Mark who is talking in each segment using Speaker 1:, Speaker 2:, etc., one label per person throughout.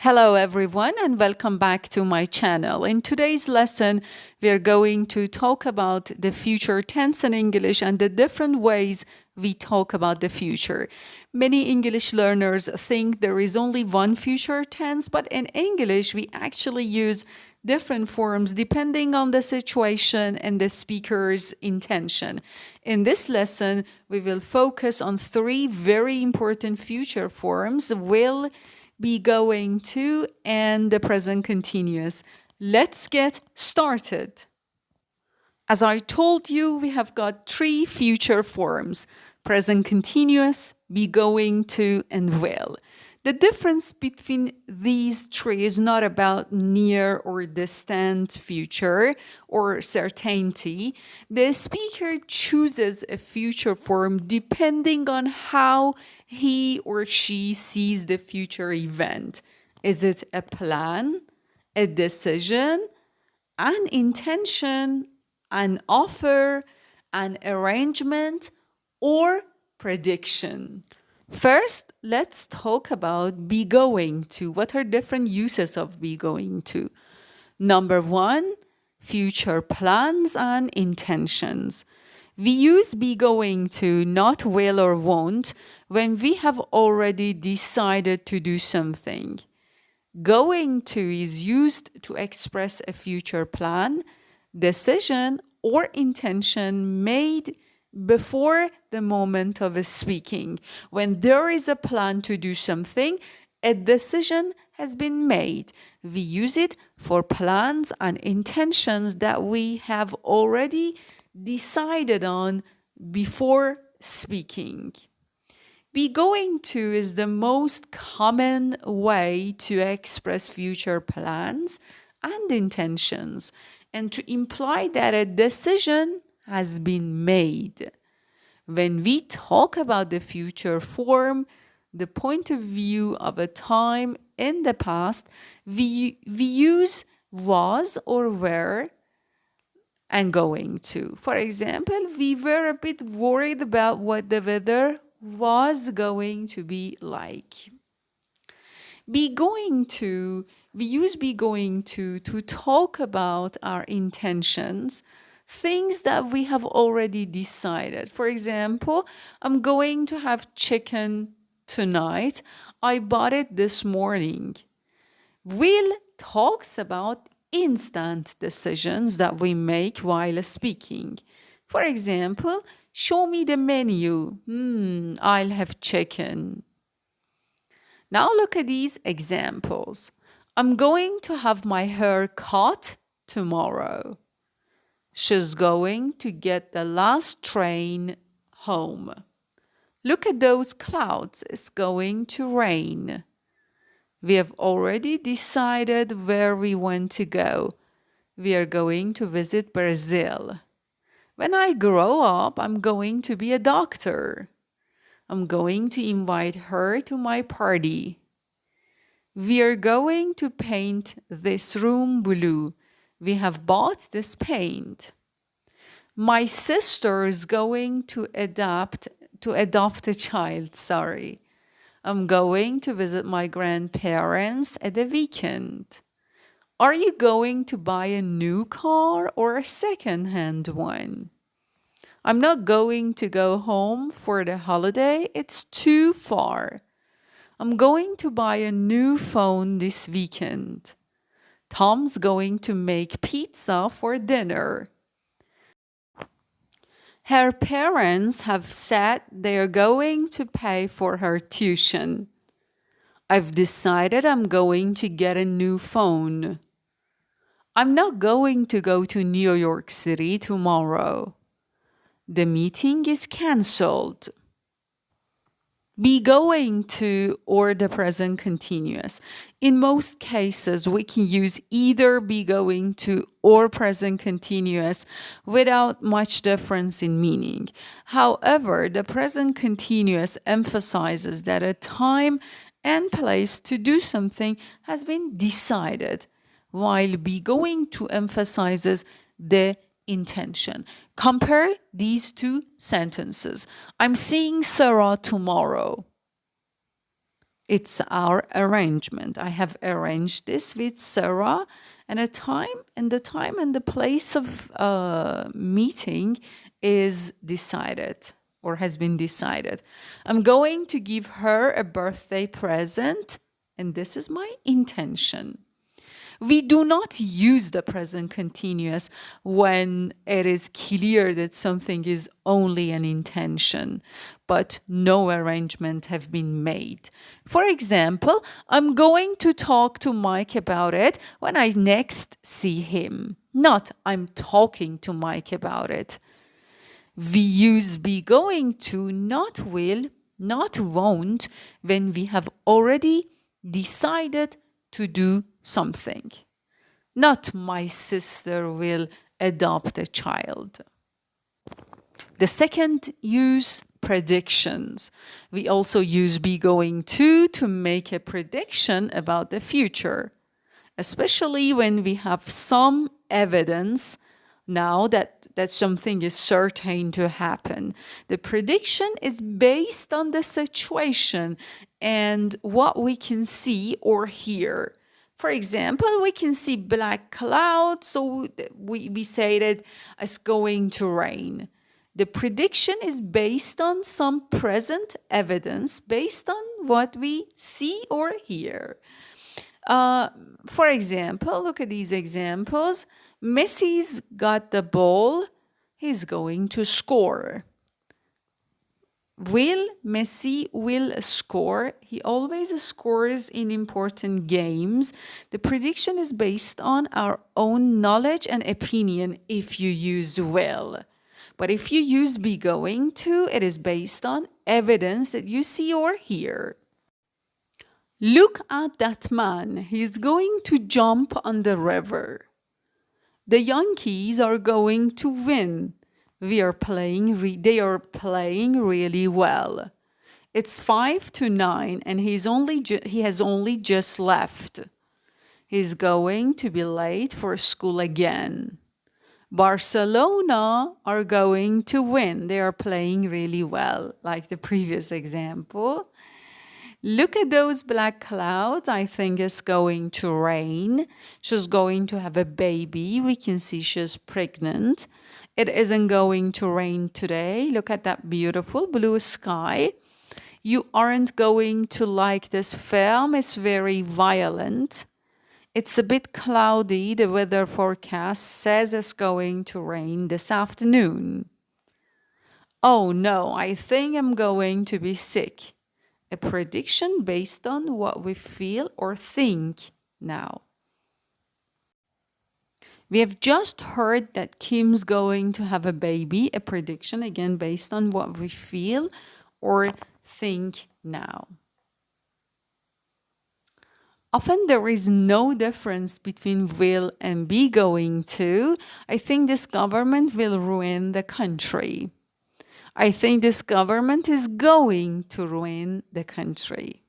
Speaker 1: Hello everyone and welcome back to my channel. In today's lesson, we are going to talk about the future tense in English and the different ways we talk about the future. Many English learners think there is only one future tense, but in English, we actually use different forms depending on the situation and the speaker's intention. In this lesson, we will focus on three very important future forms: will, be going to, and the present continuous. Let's get started. As I told you, we have got three future forms: present continuous, be going to, and will. The difference between these three is not about near or distant future or certainty. The speaker chooses a future form depending on how he or she sees the future event. Is it a plan, a decision, an intention, an offer, an arrangement, or prediction? First, let's talk about be going to. What are different uses of be going to? Number one, future plans and intentions. We use be going to, not will or won't, when we have already decided to do something. Going to is used to express a future plan, decision, or intention made before the moment of speaking. When there is a plan to do something, a decision has been made. We use it for plans and intentions that we have already decided on before speaking. Be going to is the most common way to express future plans and intentions and to imply that a decision has been made. When we talk about the future form, the point of view of a time in the past, we use was or were and going to. For example, we were a bit worried about what the weather was going to be like. Be going to, we use be going to talk about our intentions, things that we have already decided. For example, I'm going to have chicken tonight. I bought it this morning. Will talks about instant decisions that we make while speaking. For example, show me the menu. I'll have chicken. Now look at these examples. I'm going to have my hair cut tomorrow. She's going to get the last train home. Look at those clouds. It's going to rain. We have already decided where we want to go. We are going to visit Brazil. When I grow up, I'm going to be a doctor. I'm going to invite her to my party. We are going to paint this room blue. We have bought this paint. My sister is going to adopt a child, sorry. I'm going to visit my grandparents at the weekend. Are you going to buy a new car or a second-hand one? I'm not going to go home for the holiday. It's too far. I'm going to buy a new phone this weekend. Tom's going to make pizza for dinner. Her parents have said they're going to pay for her tuition. I've decided I'm going to get a new phone. I'm not going to go to New York City tomorrow. The meeting is cancelled. Be going to or the present continuous. In most cases, we can use either be going to or present continuous without much difference in meaning. However, the present continuous emphasizes that a time and place to do something has been decided, while be going to emphasizes the intention. Compare these two sentences. I'm seeing Sarah tomorrow. It's our arrangement. I have arranged this with Sarah, and the time and the place of meeting is decided or has been decided. I'm going to give her a birthday present, and this is my intention. We do not use the present continuous when it is clear that something is only an intention, but no arrangement have been made. For example, I'm going to talk to Mike about it when I next see him. Not I'm talking to Mike about it. We use be going to, not will, not won't, when we have already decided to do something. Not my sister will adopt a child. The second use, predictions. We also use be going to make a prediction about the future, especially when we have some evidence now that something is certain to happen. The prediction is based on the situation and what we can see or hear. For example, we can see black clouds, so we say that it's going to rain. The prediction is based on some present evidence, based on what we see or hear. For example, look at these examples. Messi's got the ball. He's going to score. Will Messi will score? He always scores in important games. The prediction is based on our own knowledge and opinion if you use will. But if you use be going to, it is based on evidence that you see or hear. Look at that man. He's going to jump on the river. The Yankees are going to win. They are playing really well. It's 5-9 and he has only just left. He's going to be late for school again. Barcelona are going to win. They are playing really well, like the previous example. Look at those black clouds. I think it's going to rain. She's going to have a baby. We can see she's pregnant. It isn't going to rain today. Look at that beautiful blue sky. You aren't going to like this film. It's very violent. It's a bit cloudy. The weather forecast says it's going to rain this afternoon. Oh no, I think I'm going to be sick. A prediction based on what we feel or think now. We have just heard that Kim's going to have a baby, a prediction again based on what we feel or think now. Often there is no difference between will and be going to. I think this government will ruin the country. I think this government is going to ruin the country.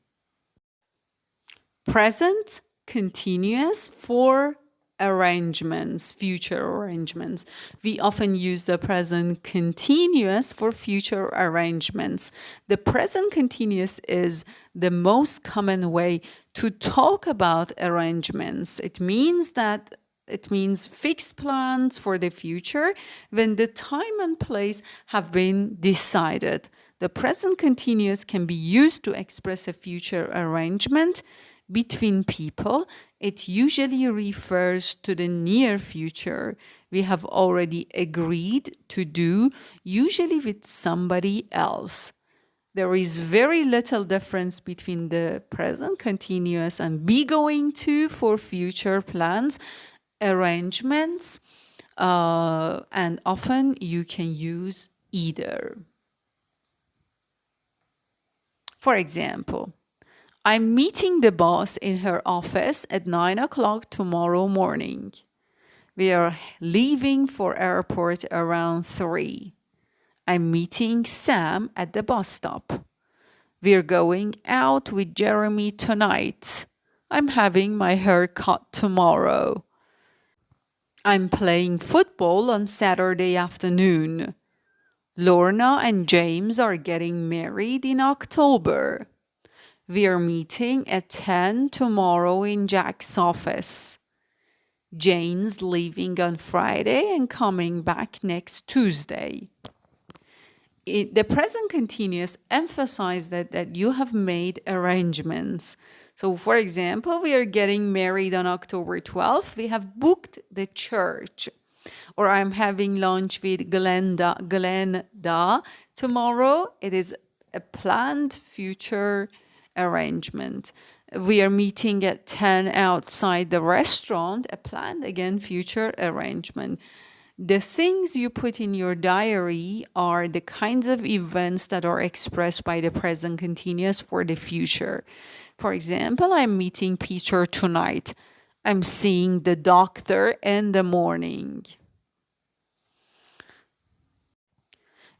Speaker 1: Present continuous for arrangements, future arrangements. We often use the present continuous for future arrangements. The present continuous is the most common way to talk about arrangements. It means fixed plans for the future when the time and place have been decided. The present continuous can be used to express a future arrangement between people. It usually refers to the near future we have already agreed to do, usually with somebody else. There is very little difference between the present continuous and be going to for future plans, arrangements, and often you can use either. For example, I'm meeting the boss in her office at 9 o'clock tomorrow morning. We are leaving for airport around 3. I'm meeting Sam at the bus stop. We're going out with Jeremy tonight. I'm having my hair cut tomorrow. I'm playing football on Saturday afternoon. Lorna and James are getting married in October. We are meeting at 10 tomorrow in Jack's office. Jane's leaving on Friday and coming back next Tuesday. The present continuous emphasizes that you have made arrangements. So, for example, we are getting married on October 12th. We have booked the church. Or I'm having lunch with Glenda tomorrow. It is a planned future arrangement. We are meeting at 10 outside the restaurant, a planned, again, future arrangement. The things you put in your diary are the kinds of events that are expressed by the present continuous for the future. For example, I'm meeting Peter tonight. I'm seeing the doctor in the morning.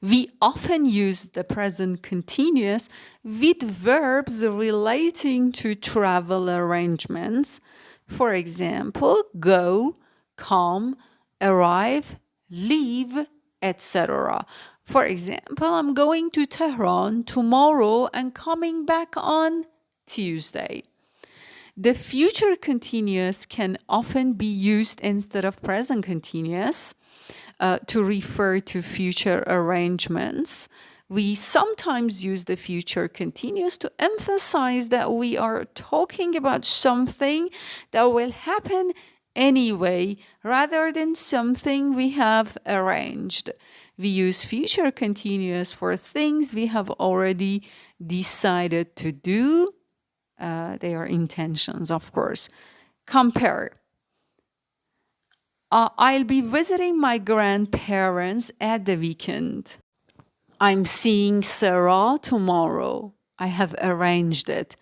Speaker 1: We often use the present continuous with verbs relating to travel arrangements. For example, go, come, arrive, leave, etc. For example, I'm going to Tehran tomorrow and coming back on Tuesday. The future continuous can often be used instead of present continuous to refer to future arrangements. We sometimes use the future continuous to emphasize that we are talking about something that will happen anyway, rather than something we have arranged. We use future continuous for things we have already decided to do. They are intentions, of course. Compare. I'll be visiting my grandparents at the weekend. I'm seeing Sarah tomorrow. I have arranged it.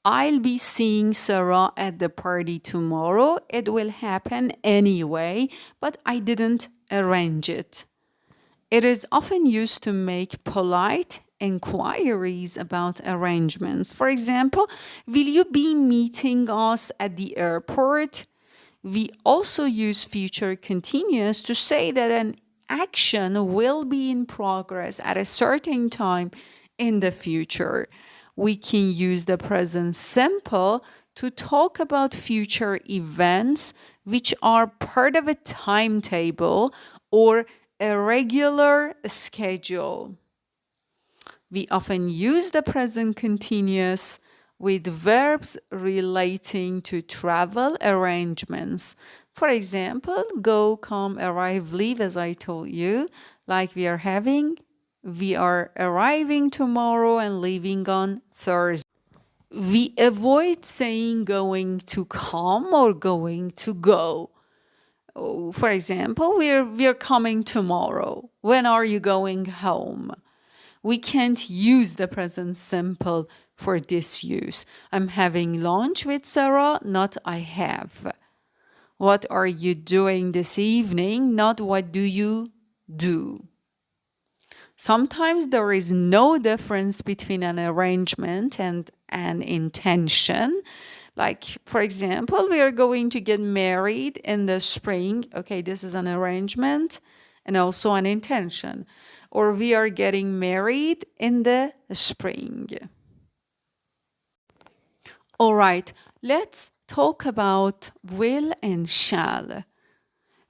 Speaker 1: I'll be seeing Sarah at the party tomorrow. It will happen anyway, but I didn't arrange it. It is often used to make polite inquiries about arrangements. For example, will you be meeting us at the airport? We also use future continuous to say that an action will be in progress at a certain time in the future. We can use the present simple to talk about future events which are part of a timetable or a regular schedule. We often use the present continuous with verbs relating to travel arrangements. For example, go, come, arrive, leave, as I told you, like we are arriving tomorrow and leaving on Thursday. We avoid saying going to come or going to go. For example, we're coming tomorrow. When are you going home? We can't use the present simple for this use. I'm having lunch with Sarah, not I have. What are you doing this evening, not what do you do. Sometimes there is no difference between an arrangement and an intention. Like, for example, we are going to get married in the spring. Okay, this is an arrangement and also an intention. Or we are getting married in the spring. All right, let's talk about will and shall.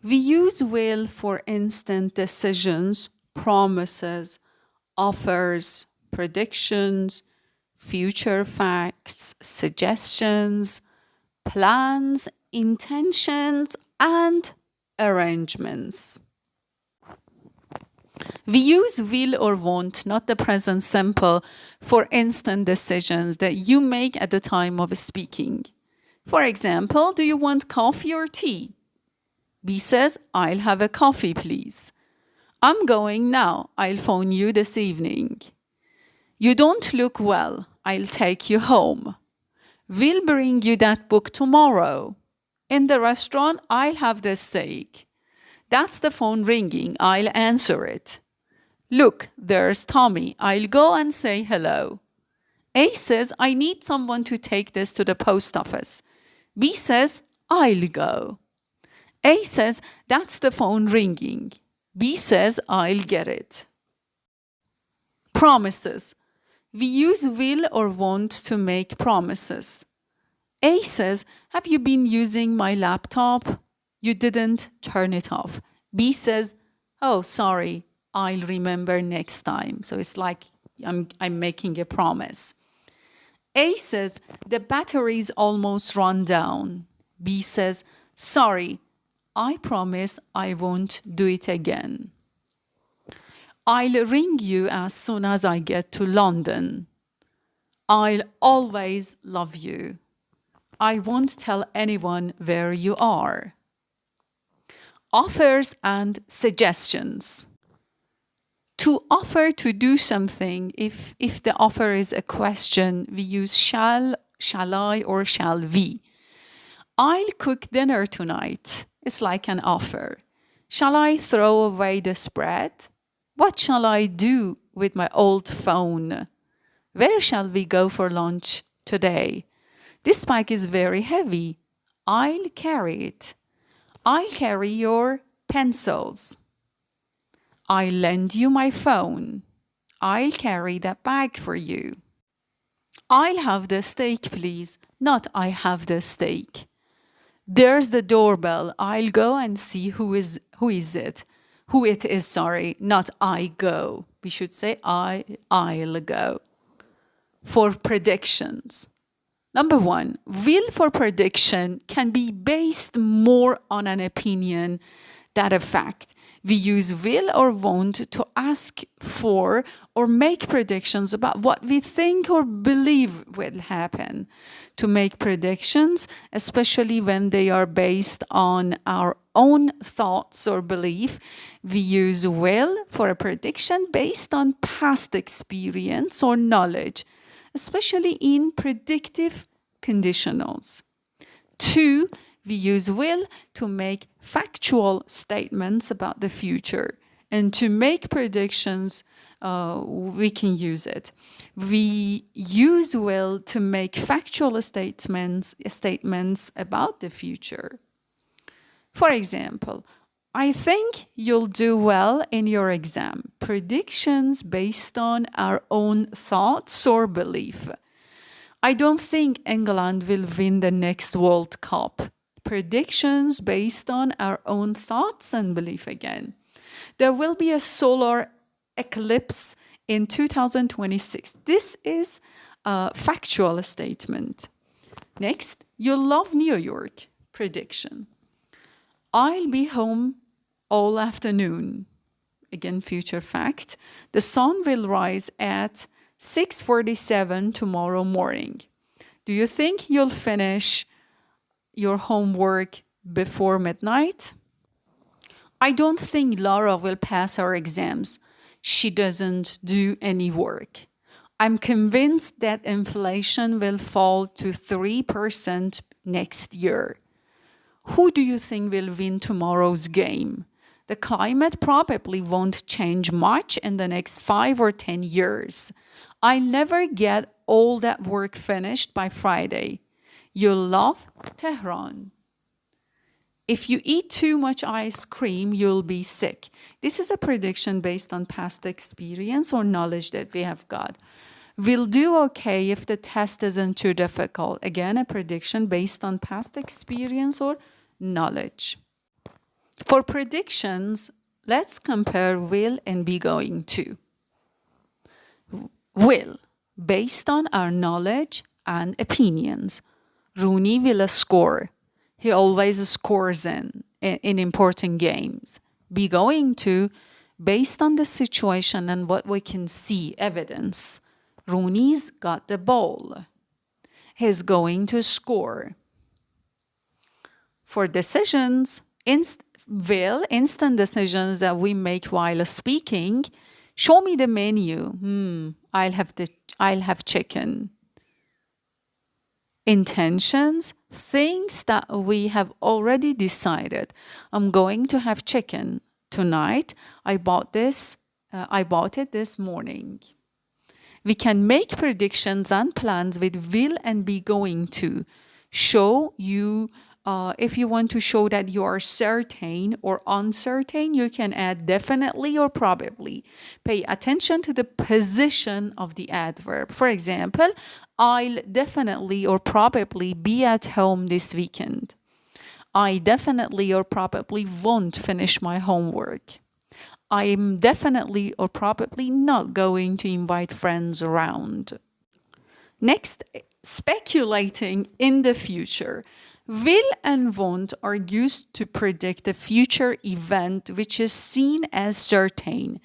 Speaker 1: We use will for instant decisions, promises, offers, predictions, future facts, suggestions, plans, intentions, and arrangements. We use will or won't, not the present simple, for instant decisions that you make at the time of speaking. For example, do you want coffee or tea? B says, I'll have a coffee, please. I'm going now. I'll phone you this evening. You don't look well. I'll take you home. We'll bring you that book tomorrow. In the restaurant, I'll have the steak. That's the phone ringing. I'll answer it. Look, there's Tommy. I'll go and say hello. A says, I need someone to take this to the post office. B says, I'll go. A says, that's the phone ringing. B says, I'll get it. Promises. We use will or want to make promises. A says, have you been using my laptop? You didn't turn it off. B says, oh, sorry, I'll remember next time. So it's like I'm making a promise. A says, the battery's almost run down. B says, sorry, I promise I won't do it again. I'll ring you as soon as I get to London. I'll always love you. I won't tell anyone where you are. Offers and suggestions. To offer to do something, if the offer is a question, we use shall I, or shall we. I'll cook dinner tonight. It's like an offer. Shall I throw away the spread? What shall I do with my old phone? Where shall we go for lunch today? This bag is very heavy. I'll carry it. I'll carry your pencils. I'll lend you my phone. I'll carry that bag for you. I'll have the steak, please. Not I have the steak. There's the doorbell. I'll go and see who it is, not I go. We should say I'll go. For predictions. Number 1, will for prediction can be based more on an opinion than a fact. We use will or want to ask for or make predictions about what we think or believe will happen. To make predictions, especially when they are based on our own thoughts or belief, we use will for a prediction based on past experience or knowledge, especially in predictive conditionals. 2, we use will to make factual statements about the future. And to make predictions, we can use it. We use will to make factual statements about the future. For example, I think you'll do well in your exam. Predictions based on our own thoughts or belief. I don't think England will win the next World Cup. Predictions based on our own thoughts and belief again. There will be a solar eclipse in 2026. This is a factual statement. Next, you'll love New York. Prediction. I'll be home all afternoon. Again, future fact. The sun will rise at 6:47 tomorrow morning. Do you think you'll finish your homework before midnight? I don't think Laura will pass her exams. She doesn't do any work. I'm convinced that inflation will fall to 3% next year. Who do you think will win tomorrow's game? The climate probably won't change much in the next 5 or 10 years. I'll never get all that work finished by Friday. You'll love Tehran. If you eat too much ice cream, you'll be sick. This is a prediction based on past experience or knowledge that we have got. We'll do okay if the test isn't too difficult. Again, a prediction based on past experience or knowledge. For predictions, let's compare will and be going to. Will, based on our knowledge and opinions. Rooney will score. He always scores in important games. Be going to, based on the situation and what we can see, evidence. Rooney's got the ball. He's going to score. For decisions, instant decisions that we make while speaking. Show me the menu. I'll have chicken. Intentions, things that we have already decided. I'm going to have chicken tonight. I bought it this morning. We can make predictions and plans with will and be going to. Show you if you want to show that you are certain or uncertain, you can add definitely or probably. Pay attention to the position of the adverb. For example, I'll definitely or probably be at home this weekend. I definitely or probably won't finish my homework. I'm definitely or probably not going to invite friends around. Next, speculating in the future. Will and won't are used to predict a future event which is seen as certain,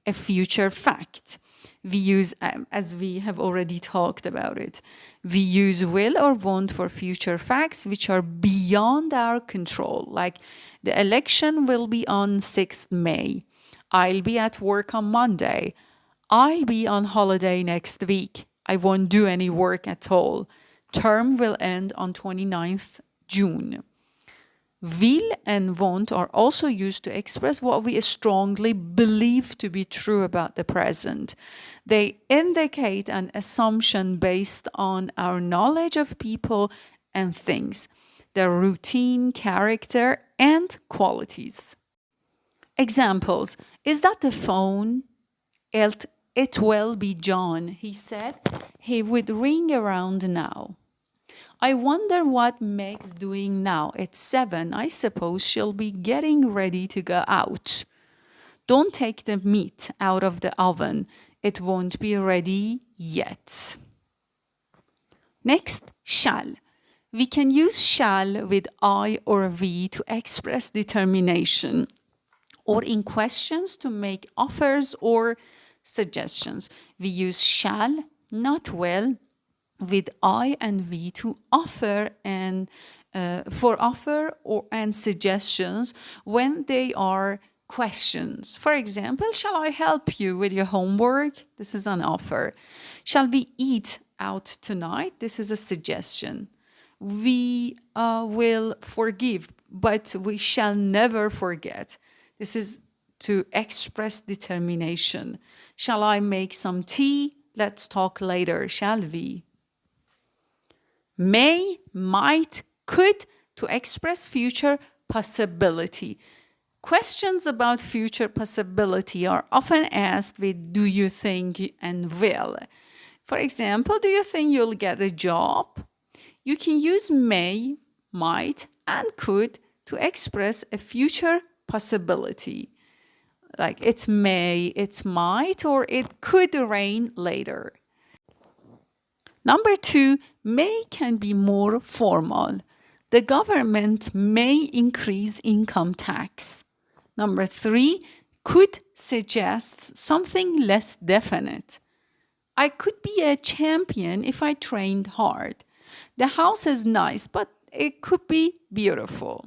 Speaker 1: a future fact. We use, as we have already talked about it, we use will or won't for future facts which are beyond our control, like the election will be on 6th May. I'll be at work on Monday. I'll be on holiday next week. I won't do any work at all. Term will end on 29th June. Will and won't are also used to express what we strongly believe to be true about the present. They indicate an assumption based on our knowledge of people and things, their routine, character, and qualities. Examples. Is that the phone? It will be John. He said he would ring around now. I wonder what Meg's doing now. It's 7. I suppose she'll be getting ready to go out. Don't take the meat out of the oven. It won't be ready yet. Next, shall. We can use shall with I or we to express determination, or in questions to make offers or suggestions. We use shall, not will, with I and we to offer and for offer and suggestions when they are questions. For example, shall I help you with your homework? This is an offer. Shall we eat out tonight? This is a suggestion. We will forgive, but we shall never forget. This is to express determination. Shall I make some tea? Let's talk later, shall we? May, might, could, to express future possibility. Questions about future possibility are often asked with do you think and will. For example, do you think you'll get a job? You can use may, might, and could to express a future possibility. Like it's may, it's might, or it could rain later. Number 2, may can be more formal. The government may increase income tax. Number 3, could suggests something less definite. I could be a champion if I trained hard. The house is nice, but it could be beautiful.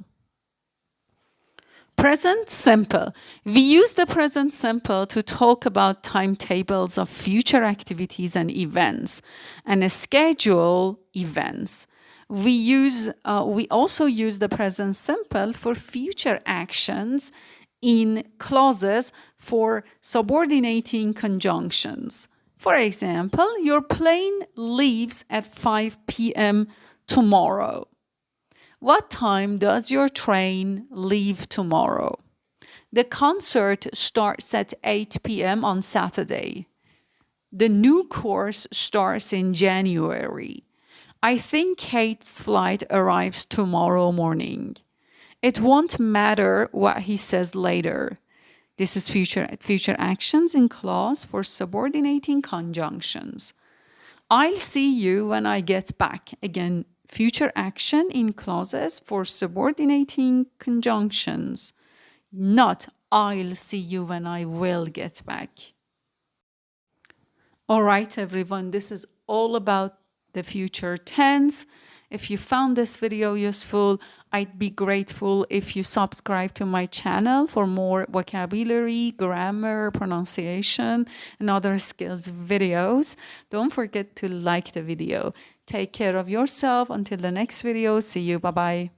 Speaker 1: Present simple. We use the present simple to talk about timetables of future activities and events and schedule events. We also use the present simple for future actions in clauses for subordinating conjunctions. For example, your plane leaves at 5 p.m. tomorrow. What time does your train leave tomorrow? The concert starts at 8 p.m. on Saturday. The new course starts in January. I think Kate's flight arrives tomorrow morning. It won't matter what he says later. This is future actions in clause for subordinating conjunctions. I'll see you when I get back. Again, future action in clauses for subordinating conjunctions, not I'll see you when I will get back. All right, everyone, this is all about the future tense. If you found this video useful, I'd be grateful if you subscribe to my channel for more vocabulary, grammar, pronunciation, and other skills videos. Don't forget to like the video. Take care of yourself. Until the next video, see you. Bye-bye.